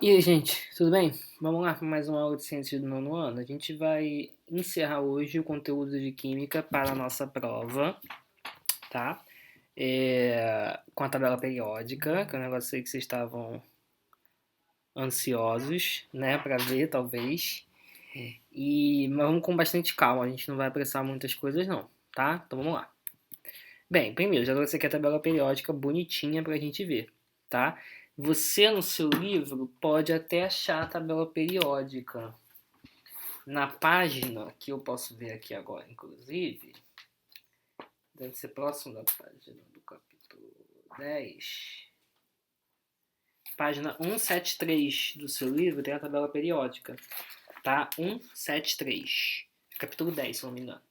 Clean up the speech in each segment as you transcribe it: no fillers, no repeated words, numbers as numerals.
E aí, gente, tudo bem? Vamos lá para mais uma aula de ciências do nono ano. A gente vai encerrar hoje o conteúdo de química para a nossa prova, tá? Com a tabela periódica, que é um negócio aí que vocês estavam ansiosos, né, para ver, talvez. Mas vamos com bastante calma, a gente não vai apressar muitas coisas, não, tá? Então vamos lá. Bem, primeiro, já trouxe aqui a tabela periódica bonitinha para a gente ver, tá? Você no seu livro pode até achar a tabela periódica. Na página que eu posso ver aqui agora, inclusive, deve ser próximo da página do capítulo 10. Página 173 do seu livro tem a tabela periódica, tá? 173. Capítulo 10, se não me engano.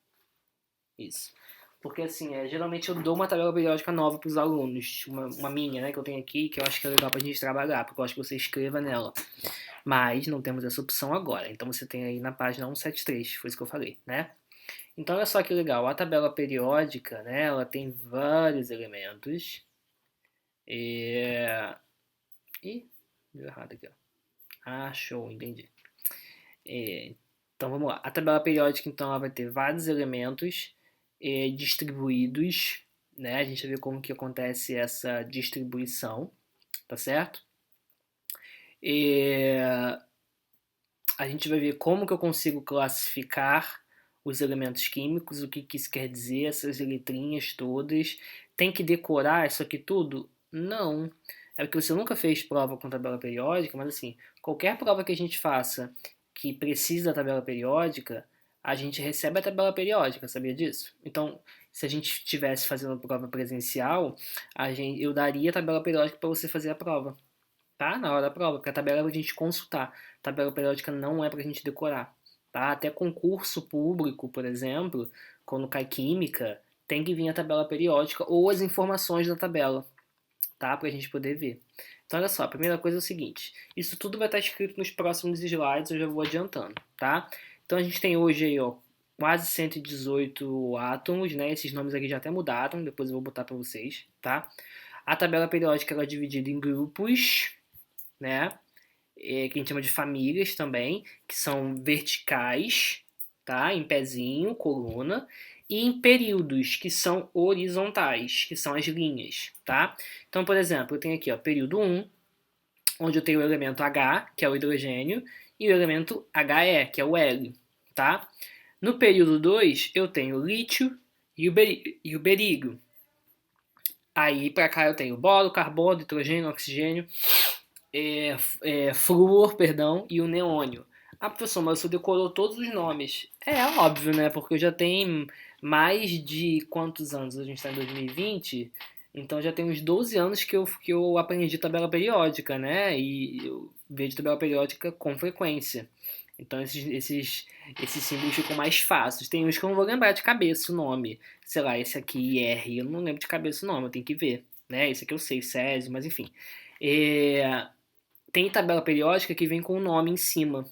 Isso. Porque assim, geralmente eu dou uma tabela periódica nova para os alunos, uma minha, né, que eu tenho aqui, que eu acho que é legal para a gente trabalhar, porque eu acho que você escreva nela. Mas não temos essa opção agora. Então você tem aí na página 173, foi isso que eu falei, né? Então, olha só que legal, a tabela periódica, né, ela tem vários elementos. É... Ih, deu errado aqui, ó. Ah, show, entendi. Então, vamos lá. A tabela periódica, então, ela vai ter vários elementos distribuídos, né? A gente vai ver como que acontece essa distribuição, tá certo? A gente vai ver como que eu consigo classificar os elementos químicos, o que, que isso quer dizer, essas letrinhas todas. Tem que decorar isso aqui tudo? Não. É porque você nunca fez prova com tabela periódica, mas assim, qualquer prova que a gente faça que precisa da tabela periódica, a gente recebe a tabela periódica, sabia disso? Então, se a gente estivesse fazendo prova presencial, eu daria a tabela periódica para você fazer a prova, tá? Na hora da prova, porque a tabela é pra gente consultar. A tabela periódica não é pra gente decorar, tá? Até concurso público, por exemplo, quando cai química, tem que vir a tabela periódica ou as informações da tabela, tá? Pra gente poder ver. Então, olha só, a primeira coisa é o seguinte: isso tudo vai estar escrito nos próximos slides, eu já vou adiantando, tá? Então, a gente tem hoje aí, ó, quase 118 átomos, né? Esses nomes aqui já até mudaram, depois eu vou botar para vocês, tá? A tabela periódica ela é dividida em grupos, né? Que a gente chama de famílias também, que são verticais, tá? Em pezinho, coluna, e em períodos, que são horizontais, que são as linhas, tá? Então, por exemplo, eu tenho aqui, ó, período 1, onde eu tenho o elemento H, que é o hidrogênio, e o elemento He, que é o hélio, tá? No período 2, eu tenho o lítio e o berílio. Aí, para cá, eu tenho boro, carbono, hidrogênio, oxigênio, flúor, perdão, e o neônio. Ah, professor, mas você decorou todos os nomes. É óbvio, né? Porque eu já tenho mais de quantos anos? A gente está em 2020, então já tem uns 12 anos que eu aprendi tabela periódica, né? E eu vejo tabela periódica com frequência. Então esses símbolos ficam mais fáceis. Tem uns que eu não vou lembrar de cabeça o nome. Sei lá, esse aqui, R, eu não lembro de cabeça o nome, eu tenho que ver. Né? Esse aqui eu sei, Césio, mas enfim. É, tem tabela periódica que vem com o nome em cima,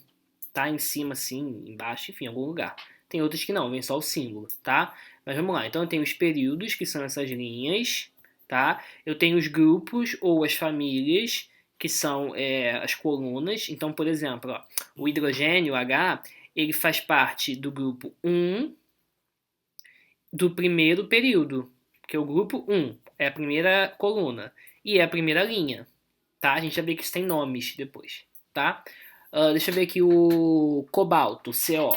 tá? Em cima, assim, embaixo, enfim, em algum lugar. Tem outras que não, vem só o símbolo, tá? Mas vamos lá. Então eu tenho os períodos, que são essas linhas, tá? Eu tenho os grupos ou as famílias, que são as colunas. Então, por exemplo, ó, o hidrogênio, o H, ele faz parte do grupo 1 do primeiro período, que é o grupo 1, é a primeira coluna, e é a primeira linha, tá? A gente vai ver que isso tem nomes depois, tá? Deixa eu ver aqui o cobalto, CO,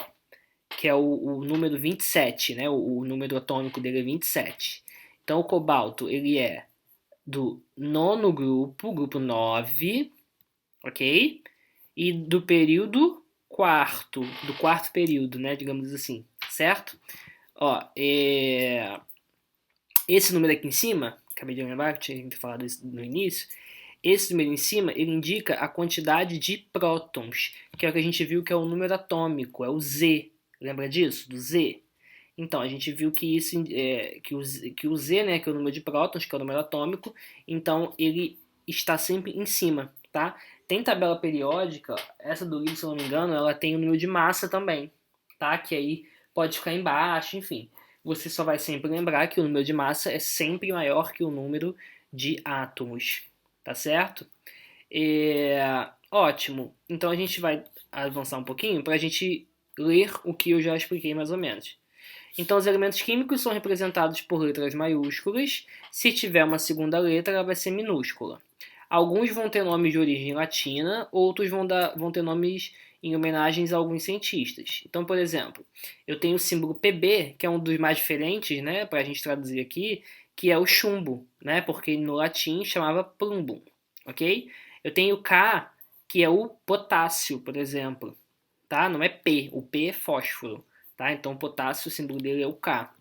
que é o número 27, né? O número atômico dele é 27. Então o cobalto, ele é do nono grupo, grupo 9, ok? E do período quarto, do quarto período, né? Digamos assim, certo? Ó, esse número aqui em cima, acabei de lembrar que tinha falado isso no início, esse número em cima, ele indica a quantidade de prótons, que é o que a gente viu que é o número atômico, é o Z. Lembra disso? Do Z? Então, a gente viu que isso que o Z, né, que é o número de prótons, que é o número atômico, então ele está sempre em cima, tá? Tem tabela periódica, essa do livro, se eu não me engano, ela tem o número de massa também, tá? Que aí pode ficar embaixo, enfim. Você só vai sempre lembrar que o número de massa é sempre maior que o número de átomos, tá certo? Ótimo. Então a gente vai avançar um pouquinho para a gente ler o que eu já expliquei mais ou menos. Então os elementos químicos são representados por letras maiúsculas. Se tiver uma segunda letra, ela vai ser minúscula. Alguns vão ter nomes de origem latina, outros vão ter nomes em homenagens a alguns cientistas. Então, por exemplo, eu tenho o símbolo Pb, que é um dos mais diferentes, né, para a gente traduzir aqui, que é o chumbo, né, porque no latim chamava plumbum, ok? Eu tenho K, que é o potássio, por exemplo, tá? Não é P, o P é fósforo, tá? Então, o potássio, o símbolo dele é o K.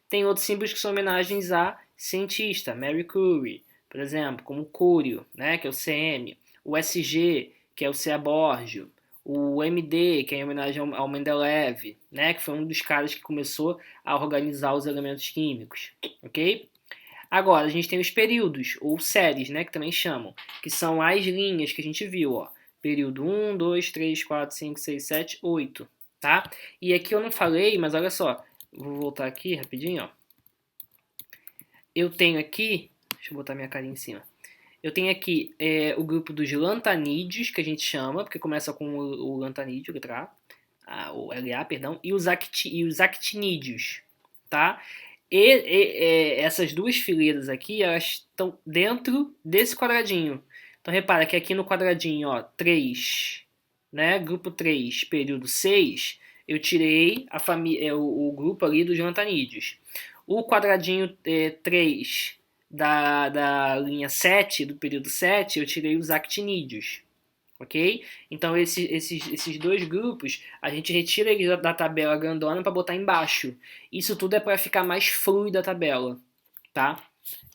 Tem outros símbolos que são homenagens a cientista, Marie Curie, por exemplo, como o Cúrio, né, que é o CM, o SG, que é o CA Borgio, o MD, que é em homenagem ao Mendeleev, né, que foi um dos caras que começou a organizar os elementos químicos, ok? Agora, a gente tem os períodos, ou séries, né, que também chamam, que são as linhas que a gente viu, ó. Período 1, 2, 3, 4, 5, 6, 7, 8, tá? E aqui eu não falei, mas olha só, vou voltar aqui rapidinho, ó. Eu tenho aqui, deixa eu botar minha carinha em cima. Eu tenho aqui o grupo dos lantanídeos, que a gente chama, porque começa com o lantanídeo, letra A, o LA, perdão, e os actinídeos, tá? Essas duas fileiras aqui, elas estão dentro desse quadradinho. Então repara que aqui no quadradinho, ó, 3, né, grupo 3, período 6, eu tirei o grupo ali dos lantanídeos. O quadradinho 3 da linha 7, do período 7, eu tirei os actinídeos, ok? Então esses dois grupos, a gente retira eles da tabela grandona para botar embaixo. Isso tudo é para ficar mais fluida a tabela, tá?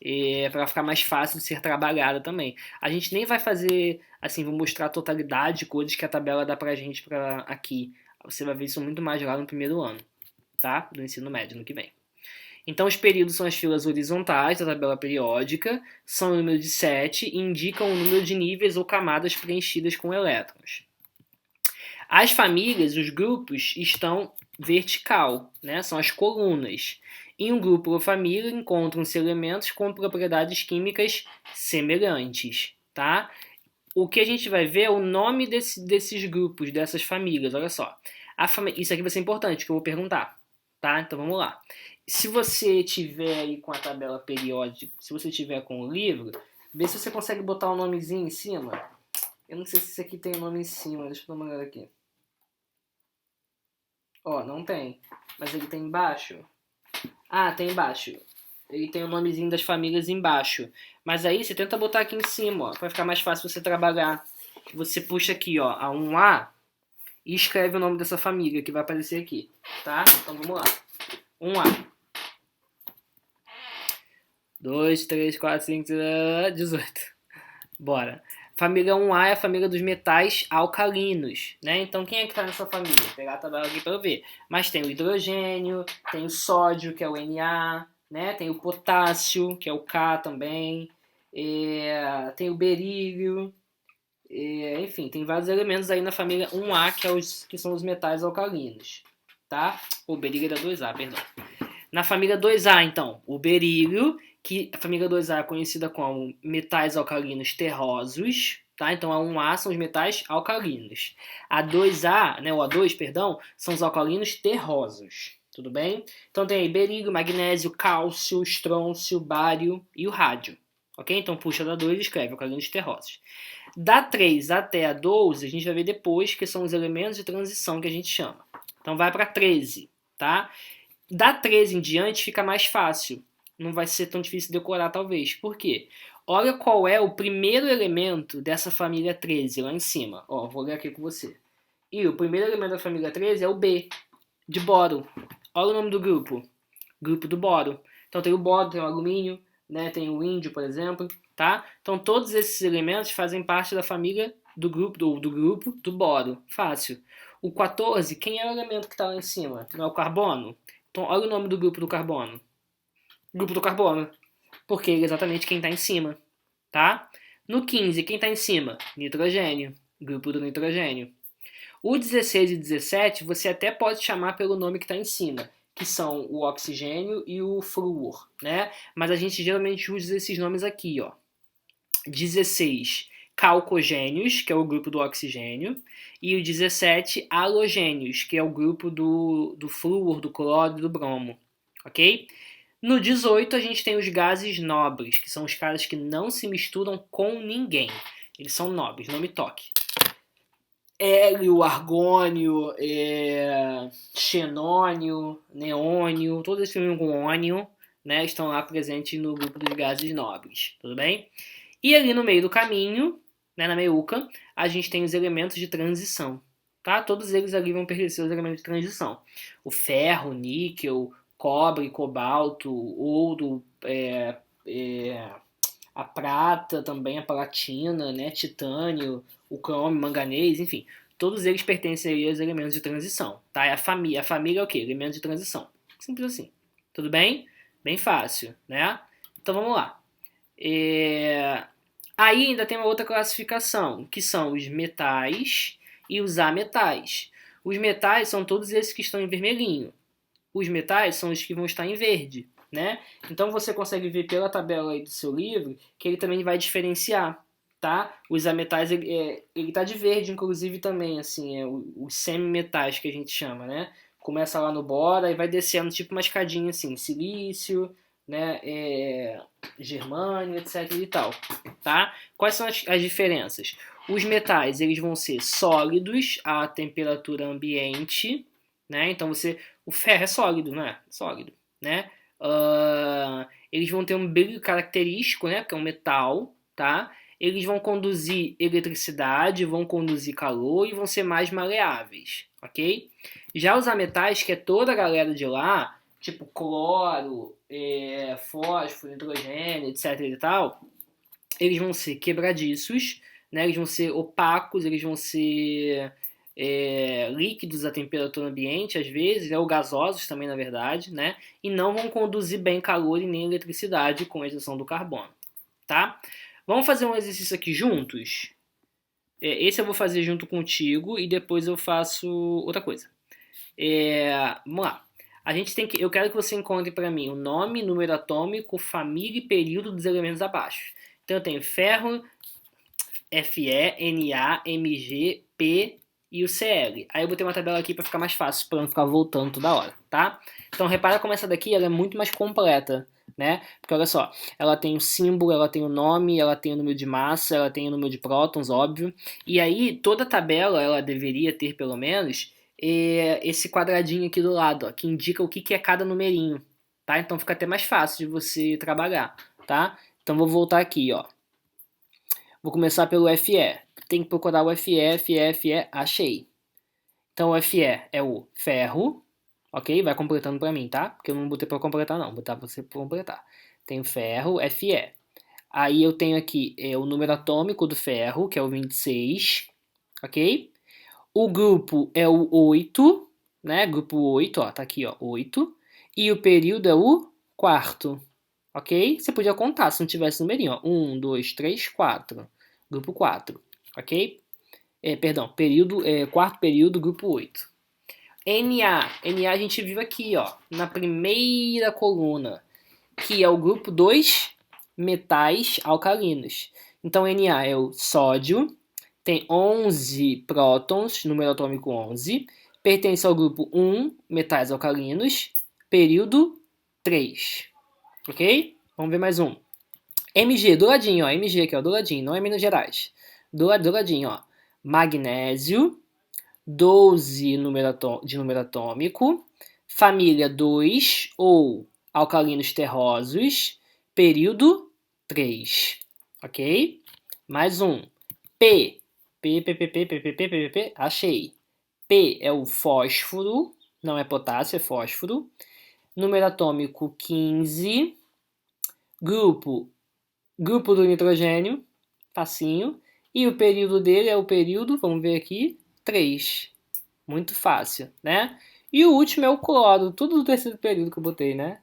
É para ficar mais fácil de ser trabalhada também. A gente nem vai fazer, assim, vou mostrar a totalidade de coisas que a tabela dá pra gente pra aqui. Você vai ver isso muito mais lá no primeiro ano, tá? Do ensino médio, no que vem. Então, os períodos são as filas horizontais da tabela periódica, são o número de 7 e indicam o número de níveis ou camadas preenchidas com elétrons. As famílias, os grupos, estão vertical, né? São as colunas. Em um grupo ou família encontram-se elementos com propriedades químicas semelhantes, tá? O que a gente vai ver é o nome desses grupos, dessas famílias, olha só. Isso aqui vai ser importante, que eu vou perguntar, tá? Então vamos lá. Se você tiver aí com a tabela periódica, se você tiver com o livro, vê se você consegue botar um nomezinho em cima. Eu não sei se isso aqui tem nome em cima, deixa eu dar uma olhada aqui. Ó, não tem. Mas ele tem embaixo. Ah, tem embaixo. Ele tem o nomezinho das famílias embaixo. Mas aí você tenta botar aqui em cima, ó, pra ficar mais fácil você trabalhar. Você puxa aqui, ó, a 1A e escreve o nome dessa família que vai aparecer aqui, tá? Então vamos lá. 1A. 2, 3, 4, 5, 18. Bora. Família 1A é a família dos metais alcalinos, né? Então quem é que está nessa família? Vou pegar a tabela aqui para eu ver. Mas tem o hidrogênio, tem o sódio, que é o Na, né? Tem o potássio, que é o K também. Tem o berílio. Enfim, tem vários elementos aí na família 1A, que são os metais alcalinos, tá? O berílio é da 2A, perdão. Na família 2A, então, o berílio, que a família 2A é conhecida como metais alcalinos terrosos, tá? Então a 1A são os metais alcalinos. A 2A, né, ou a 2, perdão, são os alcalinos terrosos, tudo bem? Então tem aí berílio, magnésio, cálcio, estrôncio, bário e o rádio, ok? Então puxa da 2 e escreve alcalinos terrosos. Da 3 até a 12, a gente vai ver depois, que são os elementos de transição que a gente chama. Então vai para 13, tá? Da 13 em diante fica mais fácil. Não vai ser tão difícil decorar, talvez. Por quê? Olha qual é o primeiro elemento dessa família 13, lá em cima. Ó, vou ler aqui com você. E o primeiro elemento da família 13 é o B, de boro. Olha o nome do grupo. Grupo do boro. Então tem o boro, tem o alumínio, né? Tem o índio, por exemplo, tá? Então todos esses elementos fazem parte da família do grupo do boro. Fácil. O 14, quem é o elemento que está lá em cima? Não é o carbono? Então, olha o nome do grupo do carbono. Grupo do carbono. Porque ele é exatamente quem está em cima, tá? No 15, quem está em cima? Nitrogênio. Grupo do nitrogênio. O 16 e 17, você até pode chamar pelo nome que está em cima, que são o oxigênio e o flúor, né? Mas a gente geralmente usa esses nomes aqui, ó. 16 calcogênios, que é o grupo do oxigênio, e o 17 halogênios, que é o grupo do flúor, do cloro e do bromo, ok? No 18 a gente tem os gases nobres, que são os caras que não se misturam com ninguém. Eles são nobres, não me toque. Hélio, argônio, xenônio, neônio, todos esses termos com ônio, né, estão lá presentes no grupo dos gases nobres, tudo bem? E ali no meio do caminho, né, na meiuca, a gente tem os elementos de transição, tá? Todos eles ali vão pertencer aos elementos de transição. O ferro, níquel, cobre, cobalto, ouro, a prata também, a platina, né, titânio, o crômio, manganês, enfim. Todos eles pertencem aos elementos de transição, tá? A família é o quê? Elementos de transição. Simples assim. Tudo bem? Bem fácil, né? Então vamos lá. Aí ainda tem uma outra classificação, que são os metais e os ametais. Os metais são todos esses que estão em vermelhinho. Os metais são os que vão estar em verde, né? Então você consegue ver pela tabela aí do seu livro que ele também vai diferenciar, tá? Os ametais, ele tá de verde, inclusive, também, assim, os semimetais que a gente chama, né? Começa lá no bora e vai descendo tipo uma escadinha assim, silício, né? Germânio, etc e tal, tá? Quais são as diferenças? Os metais, eles vão ser sólidos à temperatura ambiente, né? Então o ferro é sólido, não é? Sólido, né? Eles vão ter um brilho característico, né? Porque é um metal, tá? Eles vão conduzir eletricidade, vão conduzir calor e vão ser mais maleáveis, ok? Já os ametais, que é toda a galera de lá, tipo cloro, fósforo, nitrogênio, etc e tal, eles vão ser quebradiços, né? Eles vão ser opacos, eles vão ser líquidos à temperatura ambiente, às vezes, ou gasosos também, na verdade, né? E não vão conduzir bem calor e nem eletricidade, com exceção do carbono, tá? Vamos fazer um exercício aqui juntos? Esse eu vou fazer junto contigo e depois eu faço outra coisa. Vamos lá. Eu quero que você encontre para mim o nome, número atômico, família e período dos elementos abaixo. Então eu tenho ferro, Fe, Na, Mg, P e o Cl. Aí eu botei uma tabela aqui para ficar mais fácil, para não ficar voltando toda hora, tá? Então repara como essa daqui ela é muito mais completa, né? Porque olha só, ela tem o símbolo, ela tem o nome, ela tem o número de massa, ela tem o número de prótons, óbvio. E aí toda tabela ela deveria ter pelo menos esse quadradinho aqui do lado, ó, que indica o que é cada numerinho, tá? Então fica até mais fácil de você trabalhar, tá? Então vou voltar aqui, ó. Vou começar pelo Fe. Tem que procurar o Fe, achei. Então o Fe é o ferro, ok? Vai completando para mim, tá? Porque eu não botei para completar não, vou botar você para completar. Tem o ferro, Fe. Aí eu tenho aqui o número atômico do ferro, que é o 26, ok? O grupo é o 8, né? Grupo 8, ó, tá aqui, ó, 8. E o período é o quarto, ok? Você podia contar se não tivesse numerinho, ó. 1, 2, 3, 4. Grupo 4, ok? Quarto período, grupo 8. Na a gente viu aqui, ó, na primeira coluna, que é o grupo dos metais alcalinos. Então, Na é o sódio, tem 11 prótons, número atômico 11, pertence ao grupo 1, metais alcalinos, período 3, ok? Vamos ver mais um. Mg, do ladinho, ó, Mg aqui, ó, do ladinho, não é Minas Gerais. Do ladinho, ó, magnésio, 12 de número atômico, família 2 ou alcalinos terrosos, período 3, ok? Mais um, P, achei. P é o fósforo, não é potássio, é fósforo, número atômico 15, grupo do nitrogênio, facinho, e o período dele é o período, vamos ver aqui, 3. Muito fácil, né? E o último é o cloro, tudo do terceiro período que eu botei, né?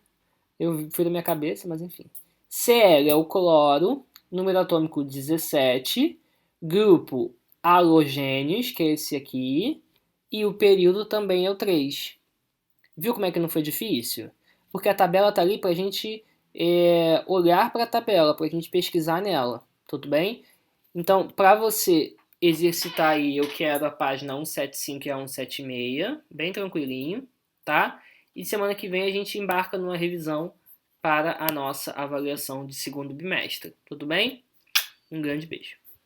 Eu fui da minha cabeça, mas enfim. Cl é o cloro, número atômico 17, grupo halogênios, que é esse aqui, e o período também é o 3. Viu como é que não foi difícil? Porque a tabela tá ali pra gente olhar para a tabela, para a gente pesquisar nela, tudo bem? Então, para você exercitar aí, eu quero a página 175 e a 176, bem tranquilinho, tá? E semana que vem a gente embarca numa revisão para a nossa avaliação de segundo bimestre. Tudo bem? Um grande beijo.